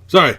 Sorry.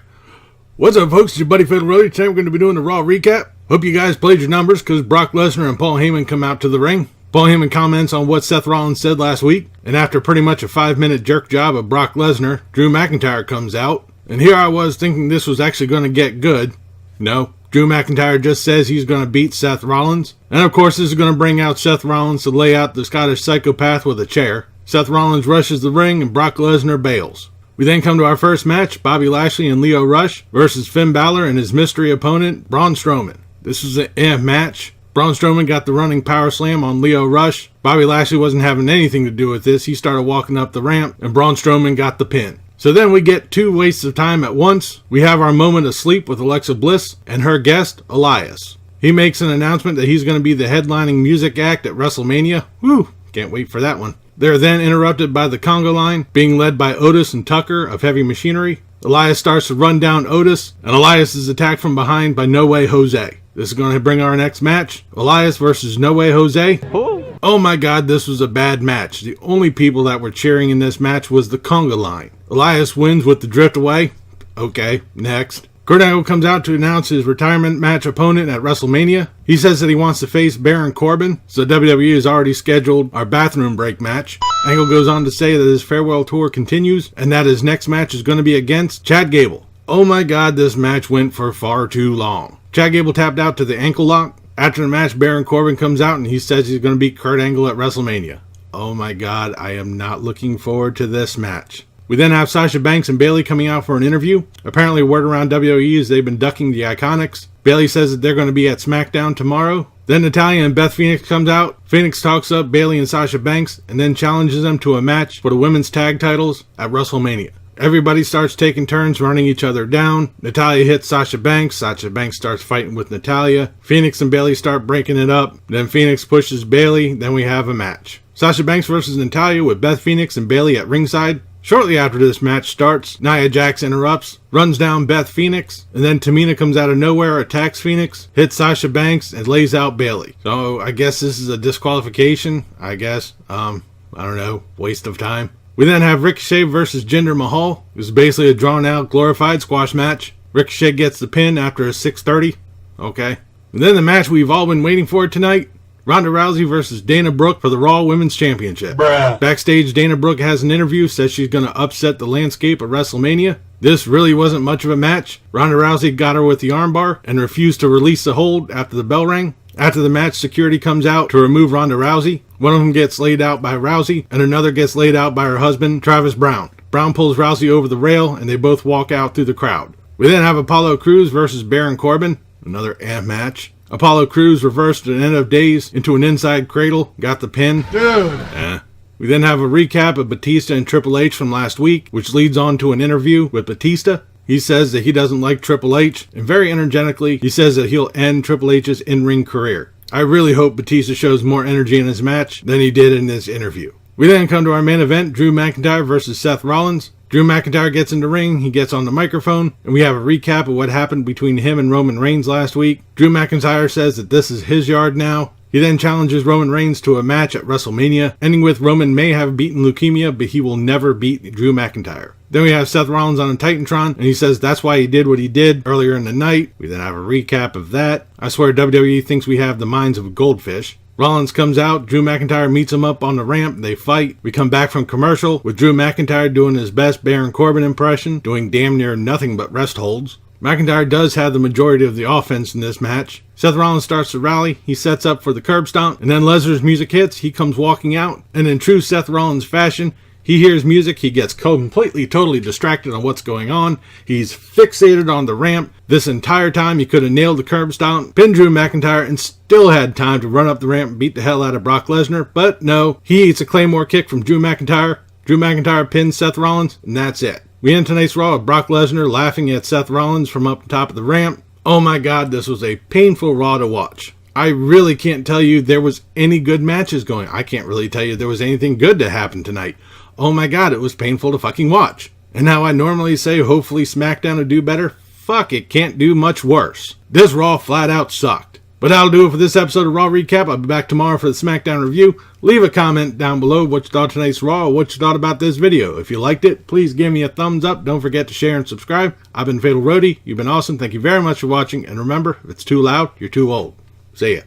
What's up, folks? It's your buddy Fatalroadie. Today we're going to be doing the Raw recap. Hope you guys played your numbers because Brock Lesnar and Paul Heyman come out to the ring. Paul Heyman comments on what Seth Rollins said last week. And after pretty much a 5-minute jerk job of Brock Lesnar, Drew McIntyre comes out. And here I was thinking this was actually going to get good. No, Drew McIntyre just says he's going to beat Seth Rollins. And of course this is going to bring out Seth Rollins to lay out the Scottish psychopath with a chair. Seth Rollins rushes the ring and Brock Lesnar bails. We then come to our first match, Bobby Lashley and Lio Rush versus Finn Balor and his mystery opponent, Braun Strowman. This was an match. Braun Strowman got the running power slam on Lio Rush. Bobby Lashley wasn't having anything to do with this. He started walking up the ramp and Braun Strowman got the pin. So then we get two wastes of time at once. We have our moment of sleep with Alexa Bliss and her guest, Elias. He makes an announcement that he's going to be the headlining music act at Wrestlemania. Woo! Can't wait for that one. They're then interrupted by the Conga line, being led by Otis and Tucker of Heavy Machinery. Elias starts to run down Otis, and Elias is attacked from behind by No Way Jose. This is going to bring our next match, Elias versus No Way Jose. Ooh. Oh my god, this was a bad match. The only people that were cheering in this match was the Conga line. Elias wins with the drift away. Okay, next. Kurt Angle comes out to announce his retirement match opponent at WrestleMania. He says that he wants to face Baron Corbin, so WWE has already scheduled our bathroom break match. Angle goes on to say that his farewell tour continues, and that his next match is going to be against Chad Gable. Oh my god, this match went for far too long. Chad Gable tapped out to the ankle lock. After the match, Baron Corbin comes out and he says he's going to beat Kurt Angle at WrestleMania. Oh my god, I am not looking forward to this match. We then have Sasha Banks and Bayley coming out for an interview. Apparently word around WWE is they've been ducking the Iconics. Bayley says that they're going to be at SmackDown tomorrow. Then Natalya and Beth Phoenix comes out. Phoenix talks up Bayley and Sasha Banks and then challenges them to a match for the women's tag titles at WrestleMania. Everybody starts taking turns running each other down. Natalya hits Sasha Banks. Sasha Banks starts fighting with Natalya. Phoenix and Bayley start breaking it up. Then Phoenix pushes Bayley. Then we have a match. Sasha Banks versus Natalya with Beth Phoenix and Bayley at ringside. Shortly after this match starts, Nia Jax interrupts, runs down Beth Phoenix, and then Tamina comes out of nowhere, attacks Phoenix, hits Sasha Banks, and lays out Bayley. So I guess this is a disqualification, I guess. I don't know, waste of time. We then have Ricochet versus Jinder Mahal. It was basically a drawn-out, glorified squash match. Ricochet gets the pin after a 630. Okay. And then the match we've all been waiting for tonight. Ronda Rousey versus Dana Brooke for the Raw Women's Championship. Bruh. Backstage, Dana Brooke has an interview, says she's going to upset the landscape at WrestleMania. This really wasn't much of a match. Ronda Rousey got her with the armbar and refused to release the hold after the bell rang. After the match, security comes out to remove Ronda Rousey. One of them gets laid out by Rousey, and another gets laid out by her husband, Travis Brown. Brown pulls Rousey over the rail, and they both walk out through the crowd. We then have Apollo Crews versus Baron Corbin. Another match. Apollo Crews reversed an End of Days into an inside cradle, got the pin. Dude! We then have a recap of Batista and Triple H from last week, which leads on to an interview with Batista. He says that he doesn't like Triple H, and very energetically, he says that he'll end Triple H's in-ring career. I really hope Batista shows more energy in his match than he did in this interview. We then come to our main event, Drew McIntyre versus Seth Rollins. Drew McIntyre gets in the ring, he gets on the microphone, and we have a recap of what happened between him and Roman Reigns last week. Drew McIntyre says that this is his yard now. He then challenges Roman Reigns to a match at WrestleMania, ending with Roman may have beaten leukemia, but he will never beat Drew McIntyre. Then we have Seth Rollins on a Titantron, and he says that's why he did what he did earlier in the night. We then have a recap of that. I swear WWE thinks we have the minds of a goldfish. Rollins comes out, Drew McIntyre meets him up on the ramp, they fight. We come back from commercial with Drew McIntyre doing his best Baron Corbin impression, doing damn near nothing but rest holds. McIntyre does have the majority of the offense in this match. Seth Rollins starts to rally, he sets up for the curb stomp, and then Lesnar's music hits, he comes walking out, and in true Seth Rollins fashion, he hears music, he gets completely, totally distracted on what's going on. He's fixated on the ramp. This entire time he could have nailed the curb stomp, pinned Drew McIntyre, and still had time to run up the ramp and beat the hell out of Brock Lesnar. But no, he eats a Claymore kick from Drew McIntyre. Drew McIntyre pins Seth Rollins, and that's it. We end tonight's Raw with Brock Lesnar laughing at Seth Rollins from up top of the ramp. Oh my god, this was a painful Raw to watch. I really can't tell you there was any good matches going. I can't really tell you there was anything good to happen tonight. Oh my god, it was painful to fucking watch. And now I normally say hopefully SmackDown will do better. Fuck, it can't do much worse. This Raw flat out sucked. But that'll do it for this episode of Raw Recap. I'll be back tomorrow for the SmackDown review. Leave a comment down below what you thought of tonight's Raw or what you thought about this video. If you liked it, please give me a thumbs up. Don't forget to share and subscribe. I've been Fatalroadie. You've been awesome. Thank you very much for watching. And remember, if it's too loud, you're too old. See ya.